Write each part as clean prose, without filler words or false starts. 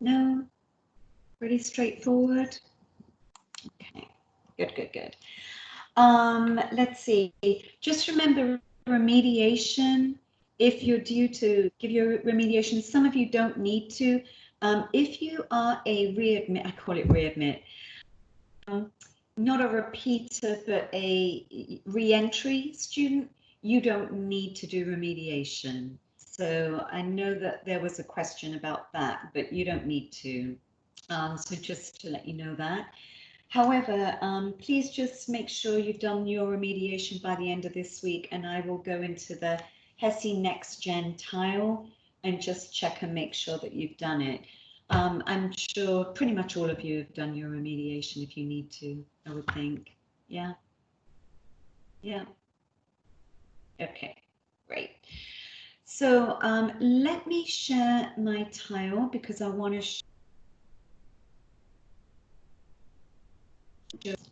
No? Pretty straightforward? Okay, good. Let's see. Just remember remediation. If you're due to give your remediation, some of you don't need to. If you are a readmit, I call it readmit, not a repeater, but a re-entry student, you don't need to do remediation. So I know that there was a question about that, but you don't need to. So just to let you know that. However, please just make sure you've done your remediation by the end of this week, and I will go into the HESI Next Gen tile and just check and make sure that you've done it. I'm sure pretty much all of you have done your remediation if you need to, I would think. Yeah. Yeah. Okay, great. So let me share my tile because I want to just,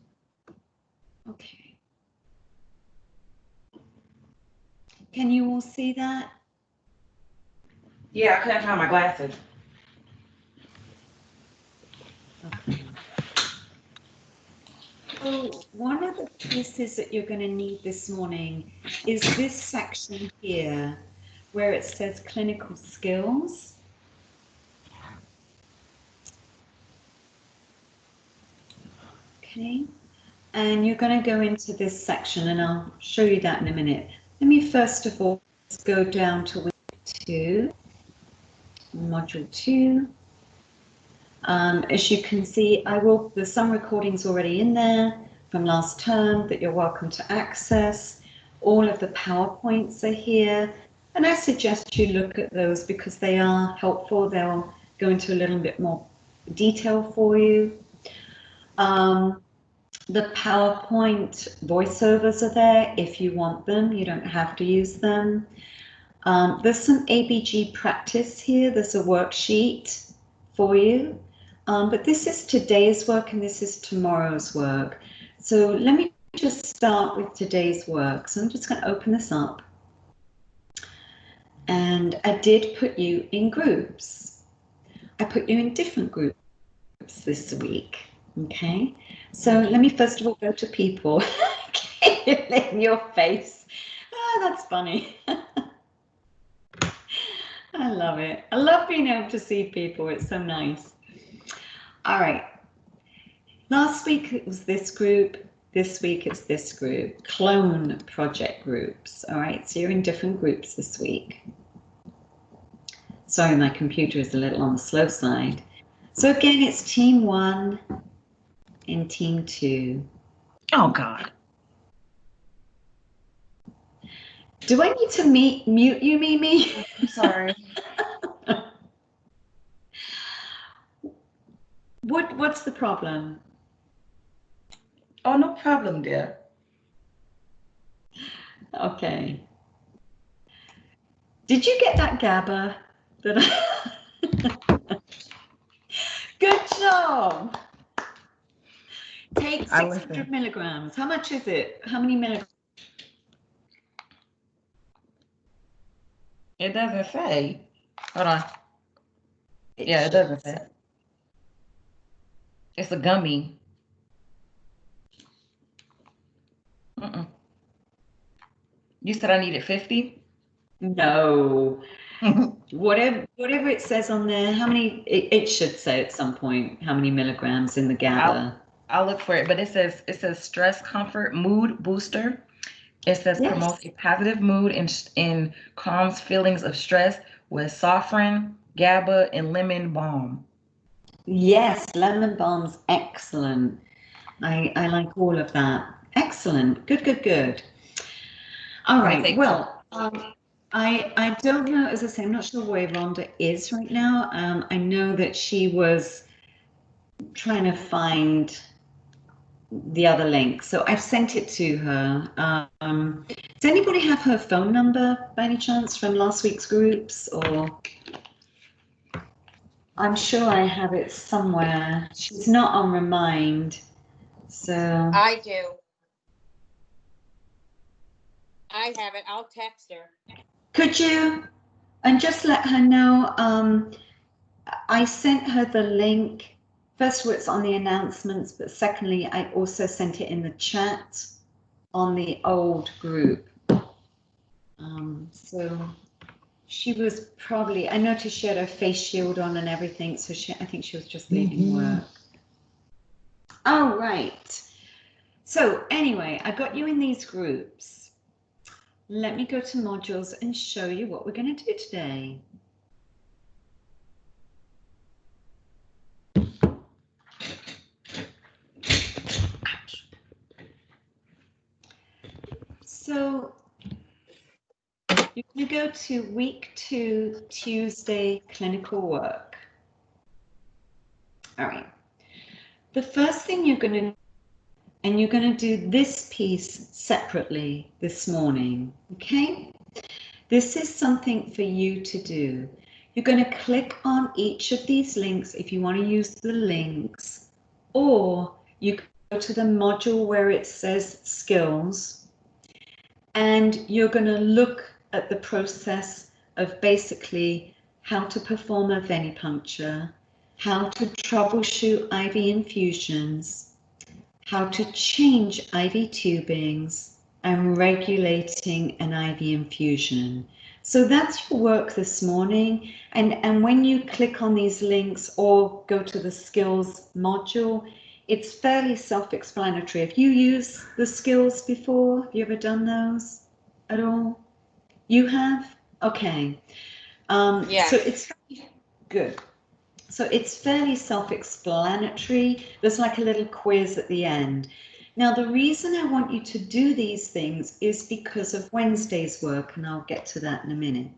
okay. Can you all see that? Yeah, I couldn't find my glasses. Okay. So one of the pieces that you're going to need this morning is this section here where it says clinical skills. Okay, and you're going to go into this section and I'll show you that in a minute. Let me first of all go down to week 2, module 2. As you can see, there's some recordings already in there from last term that you're welcome to access. All of the PowerPoints are here, and I suggest you look at those because they are helpful. They'll go into a little bit more detail for you. The PowerPoint voiceovers are there if you want them. You don't have to use them. There's some ABG practice here. There's a worksheet for you. But this is today's work and this is tomorrow's work. So let me just start with today's work. So I'm just going to open this up. And I did put you in groups. I put you in different groups this week. Okay. So let me first of all go to people. In your face. Oh, that's funny. I love it. I love being able to see people. It's so nice. All right. Last week it was this group. This week it's this group. Clone project groups. All right. So you're in different groups this week. Sorry, my computer is a little on the slow side. So again, it's team 1 and team 2. Oh, God. Do I need to mute you, Mimi? I'm sorry. What's the problem? Oh, no problem, dear. Okay. Did you get that GABA? Good job. Take 600 milligrams. How much is it? How many milligrams? It doesn't say. Hold on. Yeah, it doesn't say. It's a gummy. You said I needed 50? No. Whatever it says on there, how many, it should say at some point how many milligrams in the GABA. I'll look for it, but it says stress comfort mood booster. It says Yes. Promotes a positive mood and calms feelings of stress with saffron, GABA, and lemon balm. Yes, lemon balm's excellent. I like all of that. Excellent. Good. All right. Well, I don't know, as I say, I'm not sure where Rhonda is right now. I know that she was trying to find the other link, so I've sent it to her. Does anybody have her phone number by any chance from last week's groups? Or I'm sure I have it somewhere. She's not on Remind, so I do. I have it. I'll text her. could you? And just let her know, I sent her the link. First of all, it's on the announcements, but secondly, I also sent it in the chat on the old group. So she was probably, I noticed she had her face shield on and everything, so I think she was just leaving work. All right. So anyway, I got you in these groups. Let me go to modules and show you what we're going to do today. So you're going to go to week 2, Tuesday, clinical work. All right. The first thing you're going to, and you're going to do this piece separately this morning, okay? This is something for you to do. You're going to click on each of these links if you want to use the links, or you can go to the module where it says skills, and you're going to look at the process of basically how to perform a venipuncture, how to troubleshoot IV infusions, how to change IV tubings, and regulating an IV infusion. So that's your work this morning. And when you click on these links or go to the skills module, it's fairly self-explanatory. Have you used the skills before? Have you ever done those at all? You have? Okay. Yeah. So it's good. So it's fairly self-explanatory. There's like a little quiz at the end. Now, the reason I want you to do these things is because of Wednesday's work, and I'll get to that in a minute.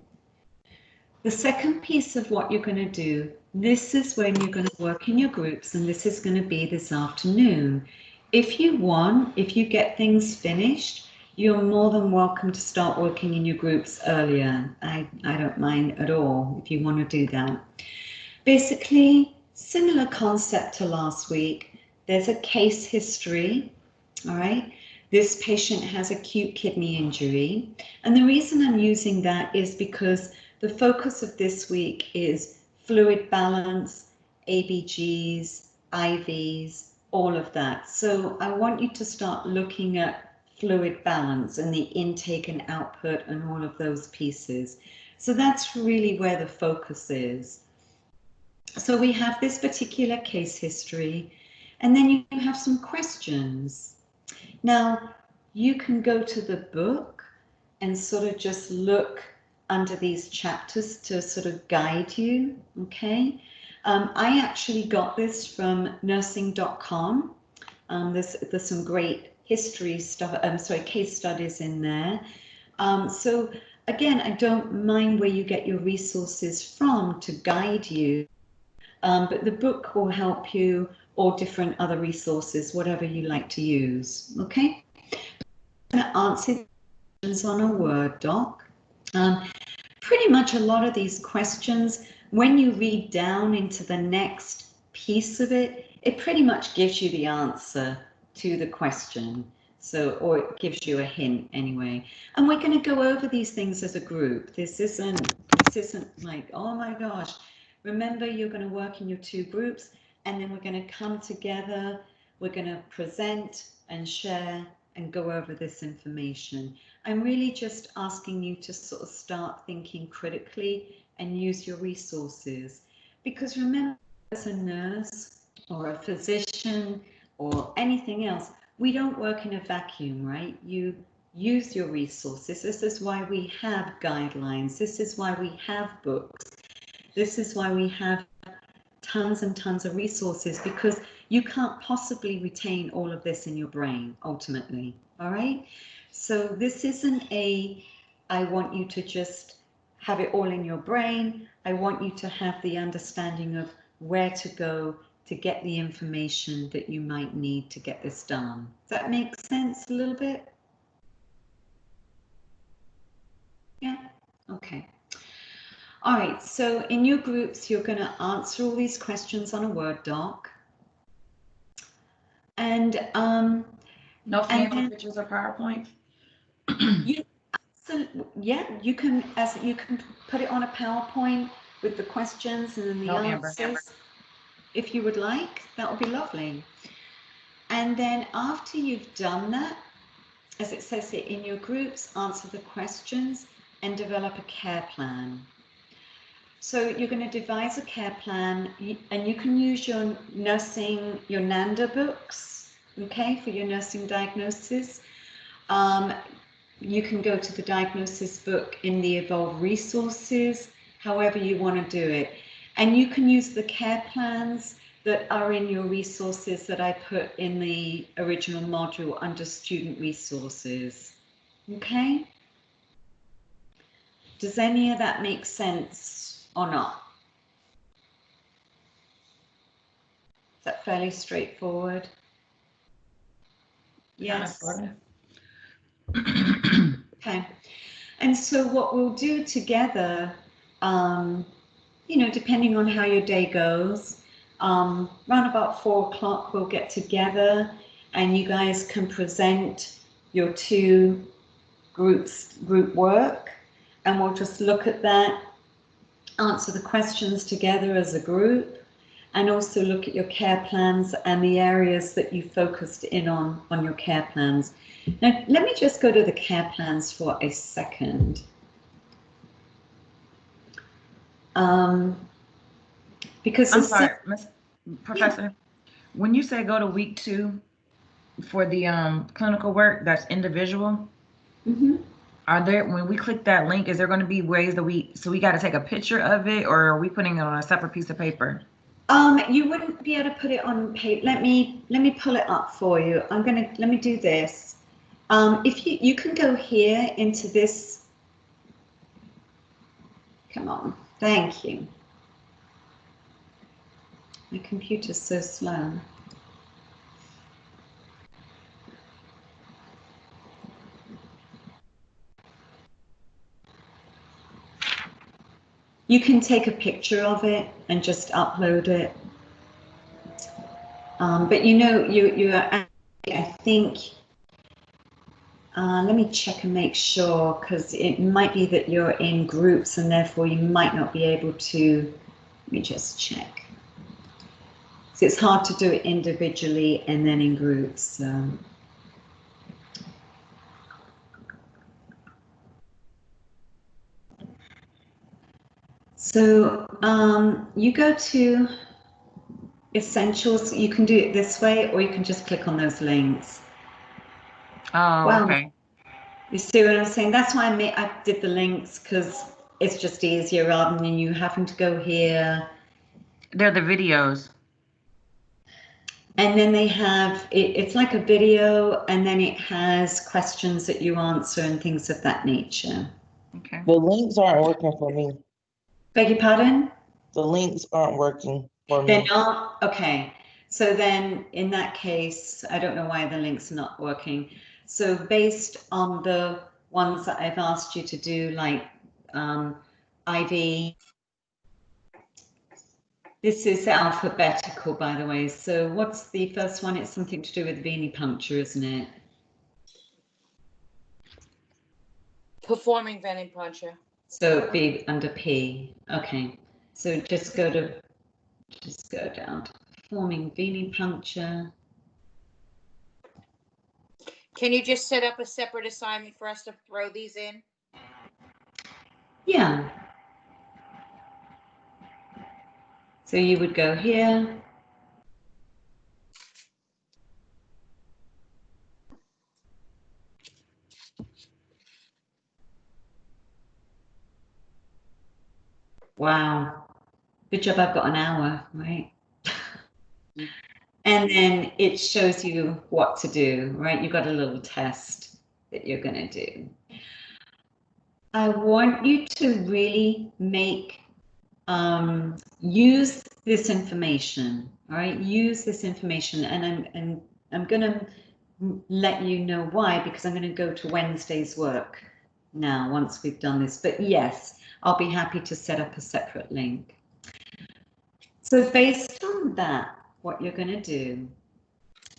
The second piece of what you're going to do, this is when you're going to work in your groups, and this is going to be this afternoon. If you want, if you get things finished, you're more than welcome to start working in your groups earlier. I don't mind at all if you want to do that. Basically, similar concept to last week. There's a case history, all right? This patient has acute kidney injury. And the reason I'm using that is because the focus of this week is fluid balance, ABGs, IVs, all of that. So I want you to start looking at fluid balance and the intake and output and all of those pieces. So that's really where the focus is. So we have this particular case history, and then you have some questions. Now, you can go to the book and sort of just look under these chapters to sort of guide you, okay? I actually got this from nursing.com. There's some great history stuff, case studies in there. So again, I don't mind where you get your resources from to guide you. But the book will help you, or different other resources, whatever you like to use, okay? I'm going to answer questions on a Word doc. Pretty much a lot of these questions, when you read down into the next piece of it, it pretty much gives you the answer to the question. So, or it gives you a hint anyway. And we're going to go over these things as a group. This isn't like, oh my gosh. Remember, you're going to work in your 2 groups, and then we're going to come together. We're going to present and share and go over this information. I'm really just asking you to sort of start thinking critically and use your resources. Because remember, as a nurse or a physician or anything else, we don't work in a vacuum, right? You use your resources. This is why we have guidelines. This is why we have books. This is why we have tons and tons of resources, because you can't possibly retain all of this in your brain ultimately, all right? So this isn't I want you to just have it all in your brain. I want you to have the understanding of where to go to get the information that you might need to get this done. Does that make sense a little bit? Yeah, okay. All right, so in your groups, you're going to answer all these questions on a Word doc. And no fancy pictures or PowerPoint. you can put it on a PowerPoint. with the questions and then the No, Amber. answers? If you would like, that would be lovely. And then after you've done that, as it says here, in your groups, answer the questions and develop a care plan. So you're going to devise a care plan, and you can use your nursing, your NANDA books, okay, for your nursing diagnosis. You can go to the diagnosis book in the Evolve resources, however you want to do it. And you can use the care plans that are in your resources that I put in the original module under student resources. Okay? Does any of that make sense or not? Is that fairly straightforward? Yes. Okay. And so what we'll do together, you know, depending on how your day goes, around about 4 o'clock, we'll get together and you guys can present your 2 group work, and we'll just look at that, answer the questions together as a group, and also look at your care plans and the areas that you focused in on your care plans. Now, let me just go to the care plans for a second. Because I'm sorry, Miss Professor. When you say go to week 2 for the clinical work, that's individual. Are there, when we click that link, is there going to be ways that we got to take a picture of it, or are we putting it on a separate piece of paper? You wouldn't be able to put it on paper. Let me pull it up for you. Let me do this. If you can go here into this. Come on, thank you. My computer's so slow. You can take a picture of it and just upload it. But you know, I think, let me check and make sure, because it might be that you're in groups and therefore you might not be able to. Let me just check. So it's hard to do it individually and then in groups. So you go to Essentials. You can do it this way, or you can just click on those links. Oh, wow. Okay. You see what I'm saying? That's why I did the links, because it's just easier rather than you having to go here. They're the videos. And then they have, it's like a video, and then it has questions that you answer and things of that nature. Okay. The links aren't working for me. Beg your pardon? The links aren't working for me. They're not? Okay. So then in that case, I don't know why the links are not working. So based on the ones that I've asked you to do, like IV, this is alphabetical, by the way. So what's the first one? It's something to do with venipuncture, isn't it? Performing venipuncture. So it'd be under P. Okay. So just go down to performing venipuncture. Can you just set up a separate assignment for us to throw these in? Yeah. So you would go here. Wow. Good job, I've got an hour, right? And then it shows you what to do, right? You've got a little test that you're going to do. I want you to really use this information, all right? Use this information, and I'm going to let you know why, because I'm going to go to Wednesday's work now once we've done this. But yes, I'll be happy to set up a separate link. So based on that, what you're going to do,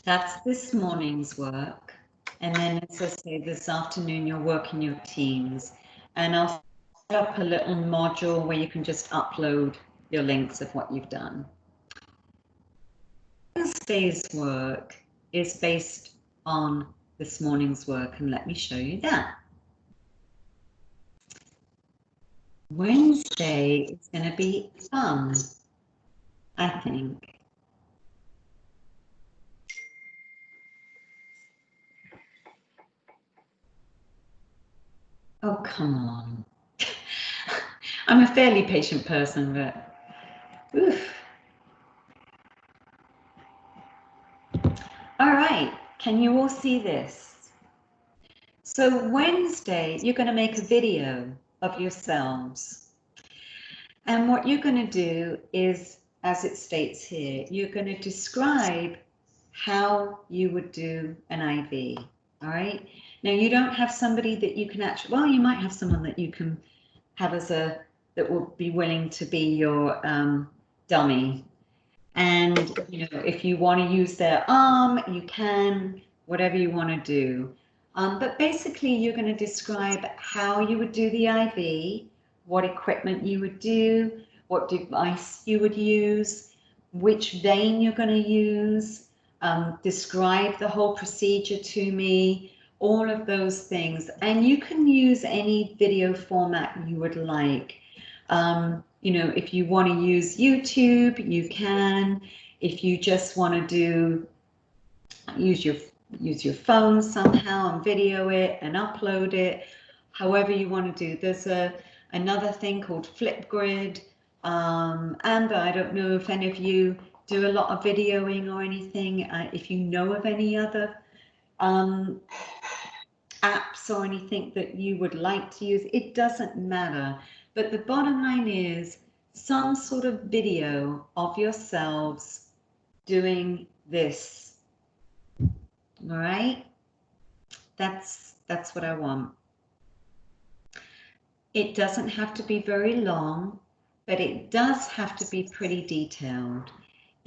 that's this morning's work. And then, as I say, this afternoon, you're working your teams. And I'll up a little module where you can just upload your links of what you've done. Wednesday's work is based on this morning's work, and let me show you that. Wednesday is going to be fun, I think. Oh, come on. I'm a fairly patient person, but oof. All right, can you all see this? So Wednesday, you're going to make a video of yourselves. And what you're going to do is, as it states here, you're going to describe how you would do an IV. All right. Now you don't have somebody that you can actually, well, you might have someone that you can have as a, that will be willing to be your dummy. And, you know, if you want to use their arm, you can, whatever you want to do. But basically you're going to describe how you would do the IV, what equipment you would do, what device you would use, which vein you're going to use, describe the whole procedure to me, all of those things. And you can use any video format you would like. You know, if you want to use YouTube, you can. If you just want to do, use your phone somehow and video it and upload it, however you want to do. There's another thing called Flipgrid. Amber, I don't know if any of you do a lot of videoing or anything. If you know of any other apps or anything that you would like to use, it doesn't matter. But the bottom line is some sort of video of yourselves doing this. All right, that's what I want. It doesn't have to be very long, but it does have to be pretty detailed.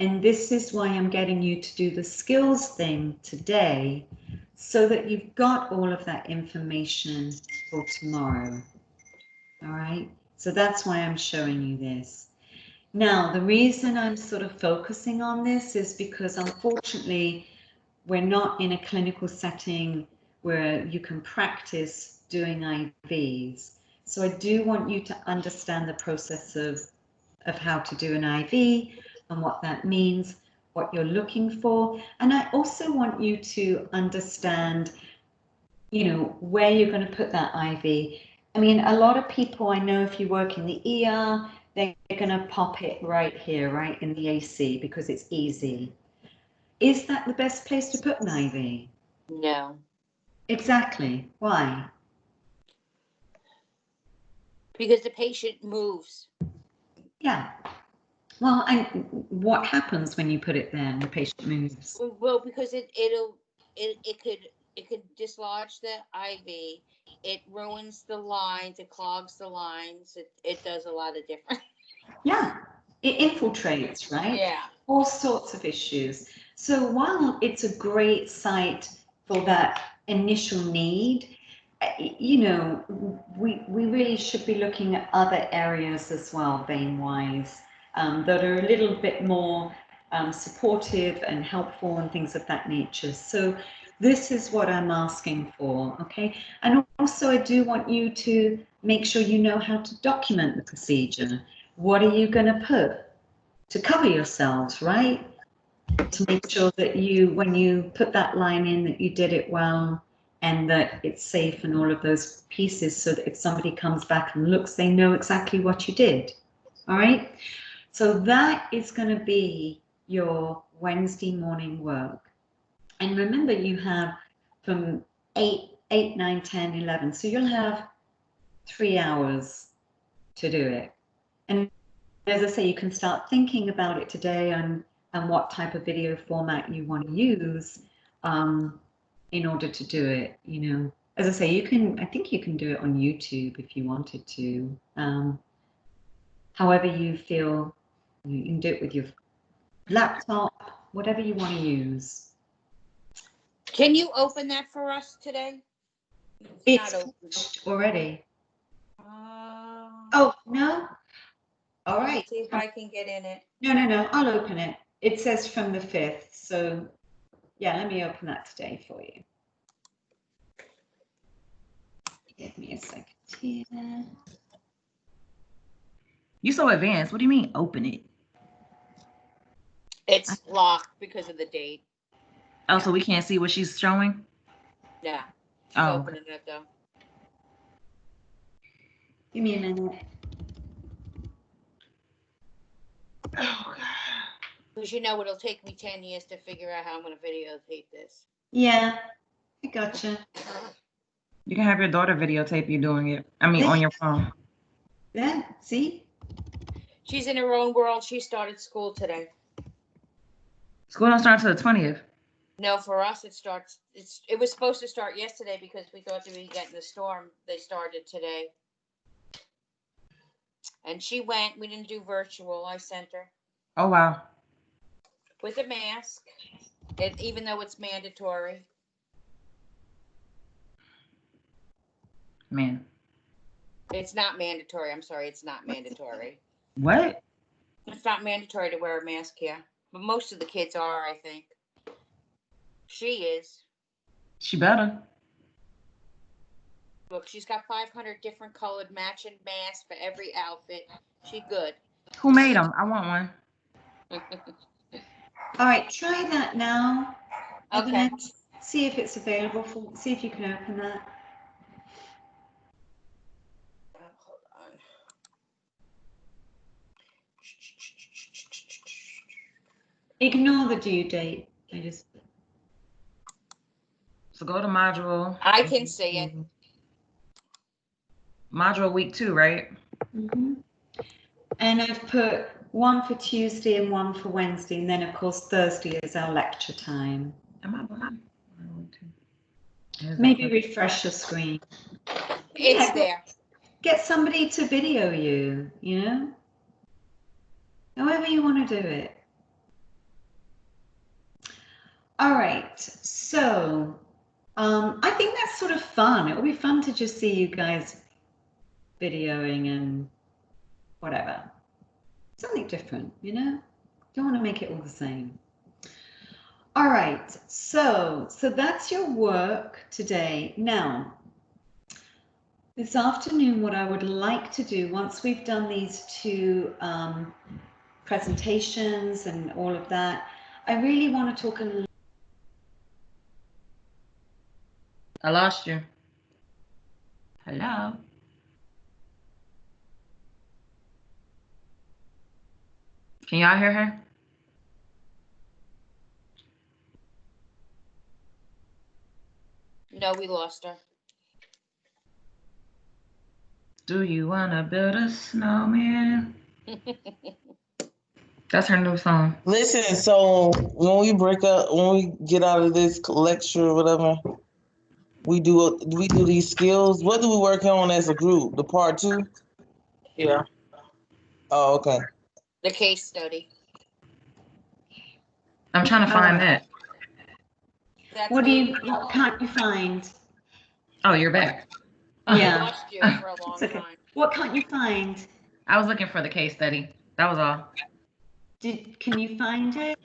And this is why I'm getting you to do the skills thing today, so that you've got all of that information for tomorrow. All right, so that's why I'm showing you this. Now, the reason I'm sort of focusing on this is because unfortunately, we're not in a clinical setting where you can practice doing IVs. So I do want you to understand the process of how to do an IV and what that means, what you're looking for. And I also want you to understand, you know, where you're going to put that IV. I mean, a lot of people I know, if you work in the ER, they're going to pop it right here, right in the AC, because it's easy. Is that the best place to put an IV? No. Exactly. Why? Because the patient moves. Yeah. Well, and what happens when you put it there and the patient moves? Well, because it could dislodge the IV. It ruins the lines. It clogs the lines. It does a lot of different. Yeah, it infiltrates, right? Yeah. All sorts of issues. So while it's a great site for that initial need, you know, we really should be looking at other areas as well, vein-wise, that are a little bit more supportive and helpful and things of that nature. So this is what I'm asking for, okay? And also I do want you to make sure you know how to document the procedure. What are you going to put to cover yourselves, right? To make sure that you, when you put that line in, that you did it well and that it's safe and all of those pieces, so that if somebody comes back and looks, they know exactly what you did. All right. So that is going to be your Wednesday morning work. And remember, you have from 8, 9, 10, 11. So you'll have 3 hours to do it. And as I say, you can start thinking about it today and what type of video format you want to use in order to do it. You know, as I say, you can, I think you can do it on YouTube if you wanted to. However you feel, you can do it with your laptop, whatever you want to use. Can you open that for us today? It's not open. finished already. Oh, no? All Let me right. see if I can get in it. No. I'll open it. It says from the 5th. So, yeah, let me open that today for you. Give me a second here. You so advanced. What do you mean open it? It's locked because of the date. Oh, so we can't see what she's showing? Yeah. She's Oh, opening it though. Give me a minute. Oh, God. Because you know it'll take me 10 years to figure out how I'm going to videotape this. Yeah, I gotcha. You can have your daughter videotape you doing it. I mean, on your phone. Yeah, see? She's in her own world. She started school today. School don't start until the 20th. No, for us it was supposed to start yesterday because we thought that we'd get in the storm. They started today. And she went. We didn't do virtual. I sent her Oh, wow. with a mask, even though it's mandatory. Man. It's not mandatory. I'm sorry. It's not mandatory. What? It's not mandatory to wear a mask here. But most of the kids are, I think. She is. She better. Look, she's got 500 different colored matching masks for every outfit. She good. Who made them? I want one. All right, try that now. Okay. Evelyn. See if it's available see if you can open that. Hold on. Ignore the due date. So go to module. I can see it. Module week 2, right? Mm-hmm. And I've put one for Tuesday and one for Wednesday, and then of course Thursday is our lecture time. Am I blind? Maybe refresh your screen. It's there. Get somebody to video you, you know? However you want to do it. All right, so I think that's sort of fun. It'll be fun to just see you guys videoing and whatever. Something different, you know? Don't want to make it all the same. All right, so that's your work today. Now, this afternoon, what I would like to do, once we've done these 2 presentations and all of that, I really want to talk a little. I lost you. Hello? Can y'all hear her? No, we lost her. Do you want to build a snowman? That's her new song. Listen, so when we get out of this lecture or whatever, we do these skills. What do we work on as a group? The part 2? Yeah. Oh, okay. The case study. I'm trying to find that. That's What me. can't you find? Oh, you're back. I Yeah. lost you for a long It's okay. time. What can't you find? I was looking for the case study. That was all. Can you find it?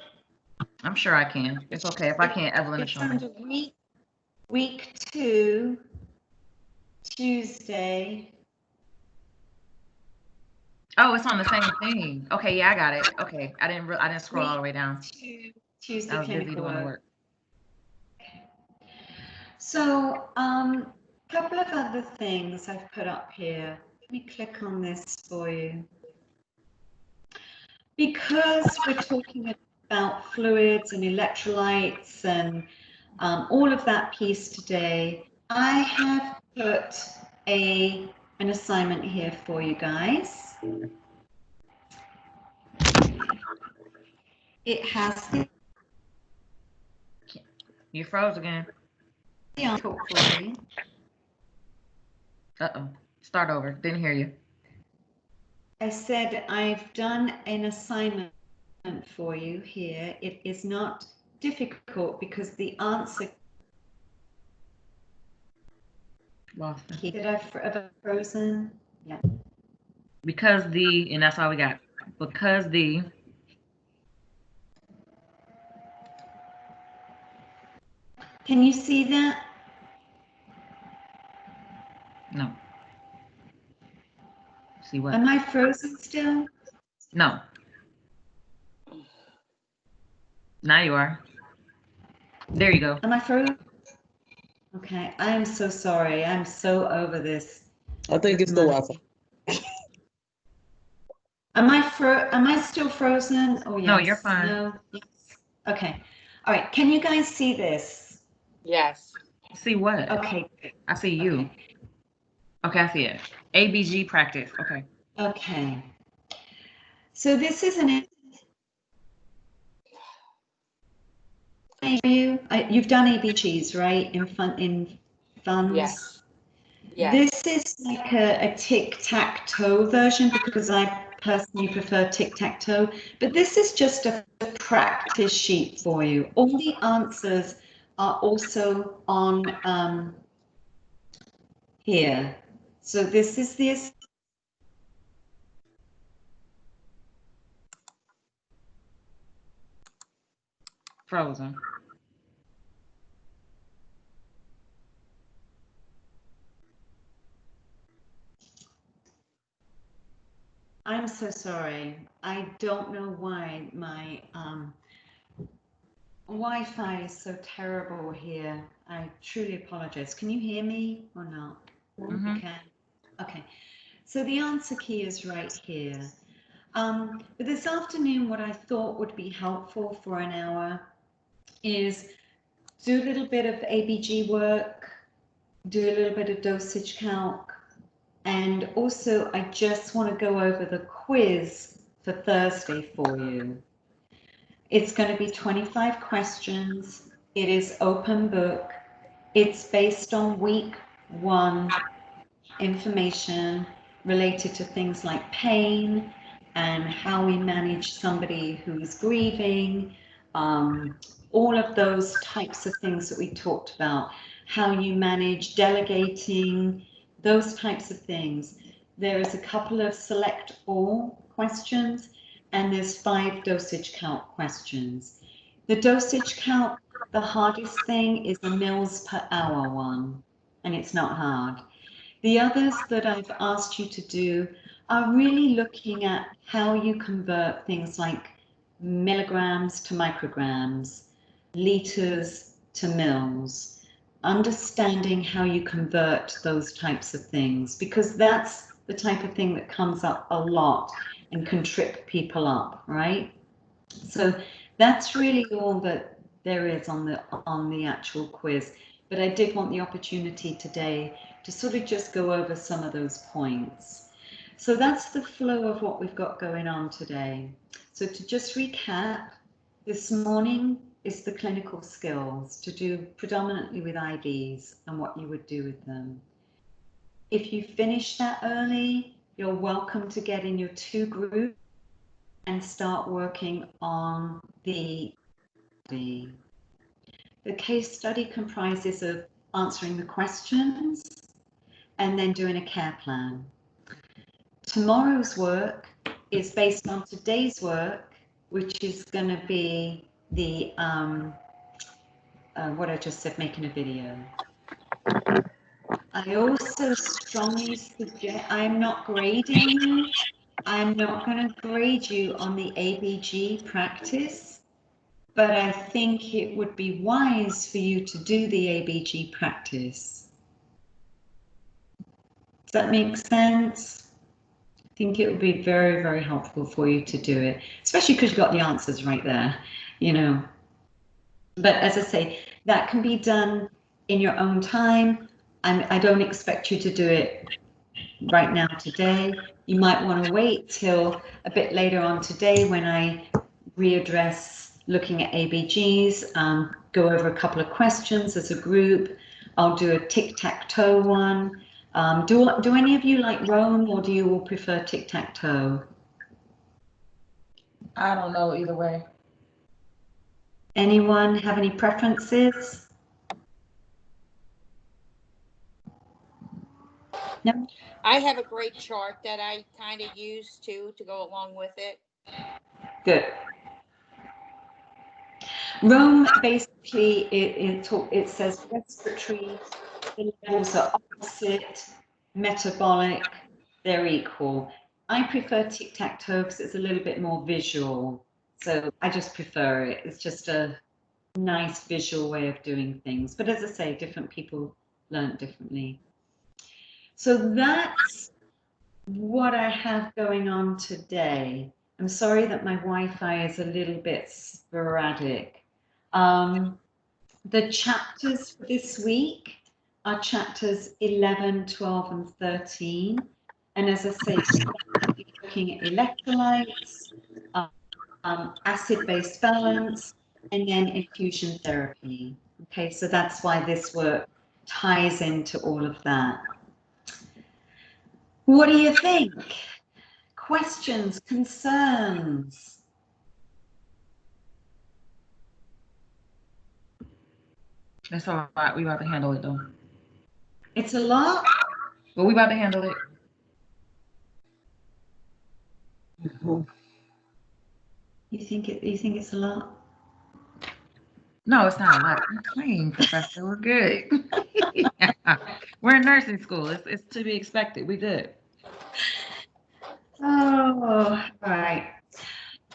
I'm sure I can. It's okay. If I can't, Evelyn will It's show me. under week 2, Tuesday. Oh, it's on the same thing. Okay, yeah, I got it. Okay, I didn't scroll all the way down. Tuesday I was busy clinical doing the work. work. So, a couple of other things I've put up here. Let me click on this for you. Because we're talking about fluids and electrolytes and all of that piece today, I have put an assignment here for you guys. It has the You froze again. article for you. Uh-oh. Start over. Didn't hear you. I said I've done an assignment for you here. It is not difficult because the answer Lost it. that I've frozen. Yeah. Because the, and that's all we got. Because the, Can you see that? no. See what? Am I frozen still? No. Now you are. There you go. Am I frozen? Okay, I am so sorry. I'm so over this. I think it's the Wi-Fi. Am I still frozen? Oh yes. No, you're fine. No. Yes. Okay. All right. Can you guys see this? Yes. See what? Okay. I see you. Okay, I see it. ABG practice. Okay. Okay. So this is an you've done ABGs, right? In funds. Yes. Yes. This is like a tic-tac-toe version because I personally prefer tic-tac-toe, but this is just a practice sheet for you. All the answers are also on here. So this is the Frozen. I'm so sorry. I don't know why my Wi-Fi is so terrible here. I truly apologize. Can you hear me or not? Mhm. Okay. Okay. So the answer key is right here. But this afternoon, what I thought would be helpful for an hour is do a little bit of ABG work, do a little bit of dosage calc, and also I just want to go over the quiz for Thursday for you. It's going to be 25 questions. It is open book. It's based on week 1 information related to things like pain and how we manage somebody who's grieving, all of those types of things that we talked about, how you manage delegating, those types of things. There is a couple of select all questions and there's 5 dosage count questions. The dosage count, the hardest thing is the mils per hour one, and it's not hard. The others that I've asked you to do are really looking at how you convert things like milligrams to micrograms, liters to mils, understanding how you convert those types of things, because that's the type of thing that comes up a lot and can trip people up, right? So that's really all that there is on the actual quiz. But I did want the opportunity today to sort of just go over some of those points. So that's the flow of what we've got going on today. So to just recap, this morning is the clinical skills to do predominantly with IVs and what you would do with them. If you finish that early, you're welcome to get in your 2 groups and start working on the case study comprises of answering the questions and then doing a care plan. Tomorrow's work is based on today's work, which is going to be the what I just said, making a video. I also strongly suggest, I'm not grading you. I'm not going to grade you on the ABG practice, but I think it would be wise for you to do the ABG practice. Does that make sense? I think it would be very, very helpful for you to do it, especially because you've got the answers right there, you know. But as I say, that can be done in your own time. I don't expect you to do it right now today. You might want to wait till a bit later on today when I readdress looking at ABGs, go over a couple of questions as a group. I'll do a tic-tac-toe one. Do any of you like Rome, or do you all prefer tic-tac-toe? I don't know either way. Anyone have any preferences? No? I have a great chart that I kind of use too to go along with it. Good. Rome basically it says respiratory, the levels are opposite, metabolic, they're equal. I prefer tic-tac-toe because it's a little bit more visual. So I just prefer it. It's just a nice visual way of doing things. But as I say, different people learn differently. So that's what I have going on today. I'm sorry that my Wi-Fi is a little bit sporadic. The chapters for this week are chapters 11, 12, and 13. And as I say, we'll be looking at electrolytes, acid-base balance, and then infusion therapy. Okay, so that's why this work ties into all of that. What do you think? Questions, concerns? That's a lot. We about to handle it though. It's a lot. But we about to handle it. You think it's a lot? No, it's not a lot. You're playing, Professor. We're good. We're in nursing school. It's to be expected. We good. Oh, right.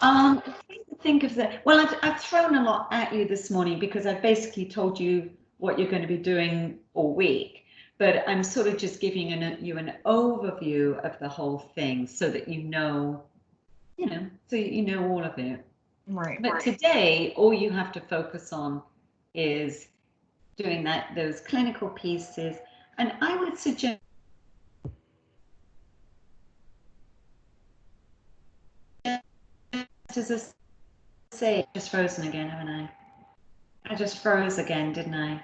I'm trying to think of that. Well, I've thrown a lot at you this morning because I've basically told you what you're going to be doing all week. But I'm sort of just giving you an overview of the whole thing so that you know, so you know all of it. Right. But today, all you have to focus on is doing those clinical pieces. And I would suggest as I say, just frozen again, haven't I? I just froze again, didn't I?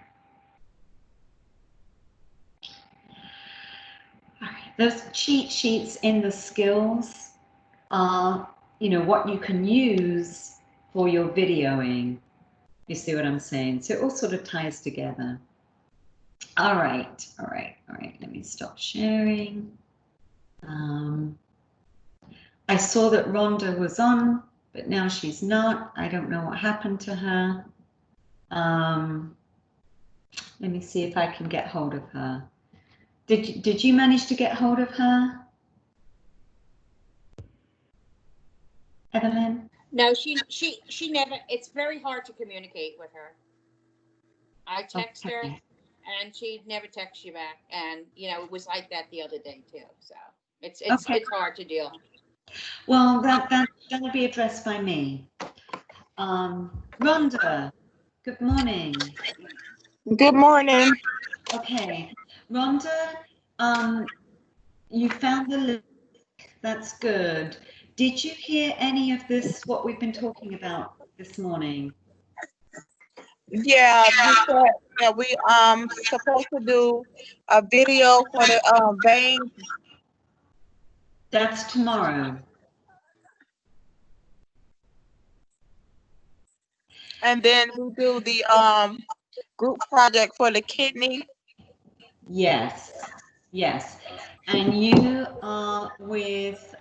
All right. Those cheat sheets in the skills are, what you can use for your videoing. You see what I'm saying? So it all sort of ties together. All right. Let me stop sharing. I saw that Rhonda was on, but now she's not. I don't know what happened to her. Let me see if I can get hold of her. Did you manage to get hold of her, Evelyn? No, she never. It's very hard to communicate with her. I text her, and she never texts you back. And it was like that the other day too. So it's hard to deal. Well, that'll be addressed by me. Rhonda, good morning. Good morning. Okay, Rhonda, you found the link. That's good. Did you hear any of this, what we've been talking about this morning? Yeah, you said that we supposed to do a video for the vein. That's tomorrow. And then we do the group project for the kidney. Yes. And you are with,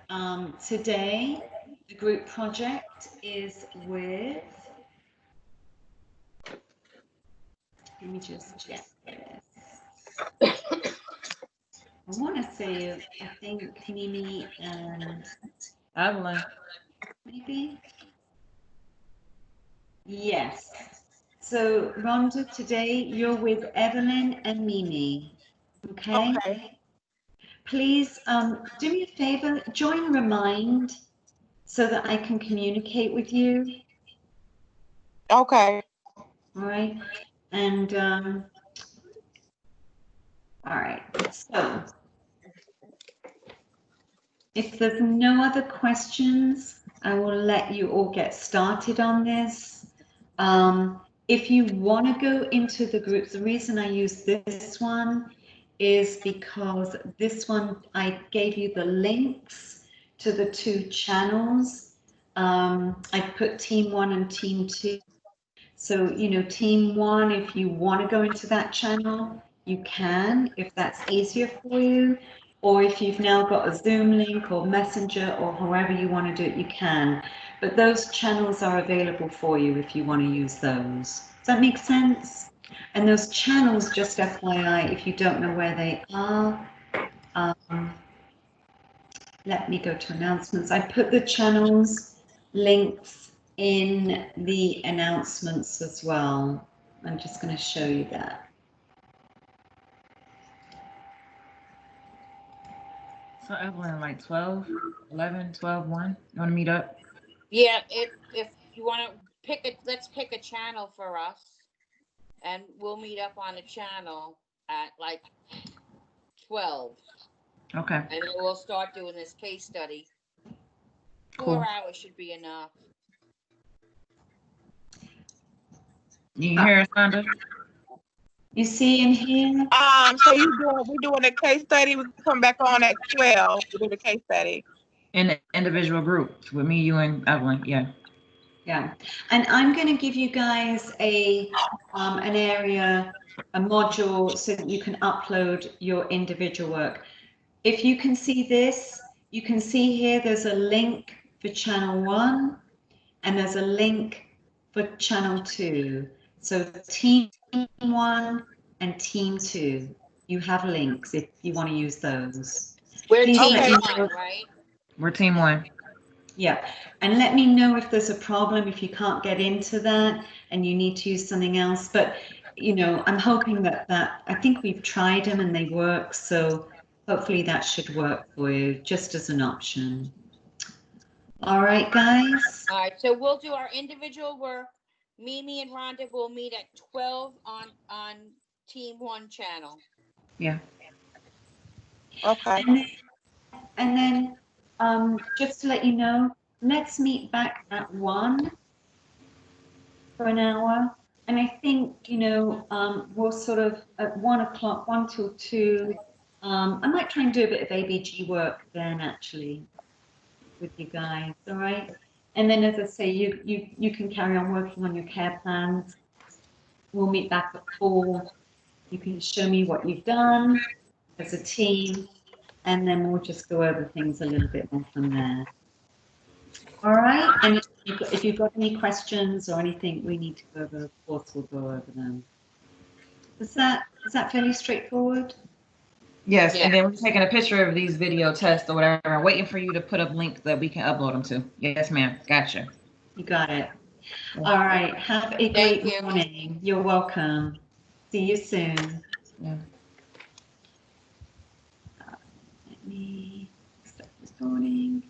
today, the group project is with, let me just check this. I want to say, I think Mimi and Evelyn. maybe? Yes. So Rhonda, today you're with Evelyn and Mimi. Okay? Okay. Please do me a favor, join Remind so that I can communicate with you. Okay. All right. And all right. So if there's no other questions, I will let you all get started on this. If you want to go into the groups, the reason I use this one is because this one, I gave you the links to the 2 channels. I put team 1 and team 2. So, team 1, if you want to go into that channel, you can, if that's easier for you. or if you've now got a Zoom link or Messenger or however you want to do it, you can. But those channels are available for you if you want to use those. Does that make sense? And those channels, just FYI, if you don't know where they are, let me go to announcements. I put the channels links in the announcements as well. I'm just going to show you that. So Evelyn, like 12, 11, 12, 1, you want to meet up? Yeah, if you want to let's pick a channel for us, and we'll meet up on a channel at like 12, Okay, and then we'll start doing this case study. cool. 4 hours should be enough. You hear us, Sandra? You see in here? So we're doing a case study. We come back on at 12 to do the case study. In the individual groups with me, you, and Evelyn. Yeah. Yeah, and I'm going to give you guys an area, a module, so that you can upload your individual work. If you can see this, you can see here there's a link for channel 1 and there's a link for channel 2. So team 1 and team 2, you have links if you want to use those. We're Please team let me one, know. right? We're team 1. Yeah, and let me know if there's a problem, if you can't get into that and you need to use something else. But, you know, I'm hoping that I think we've tried them and they work. So hopefully that should work for you, just as an option. All right, guys. All right, so we'll do our individual work. Mimi and Rhonda will meet at 12 on team 1 channel. Yeah. Okay. And then just to let you know, let's meet back at 1 for an hour. And I think, you know, we'll sort of at 1 o'clock, 1 till 2, I might try and do a bit of ABG work then actually with you guys, all right? And then as I say, you can carry on working on your care plans. We'll meet back at 4. You can show me what you've done as a team, and then we'll just go over things a little bit more from there. All right, and if you've got any questions or anything we need to go over, of course we'll go over them. Is that fairly straightforward? Yes, Yeah. and then we're taking a picture of these video tests or whatever, waiting for you to put up links that we can upload them to. Yes, ma'am. Gotcha. You got it. All right, have a Thank great you. morning. You're welcome. See you soon. Yeah. Let me stop recording.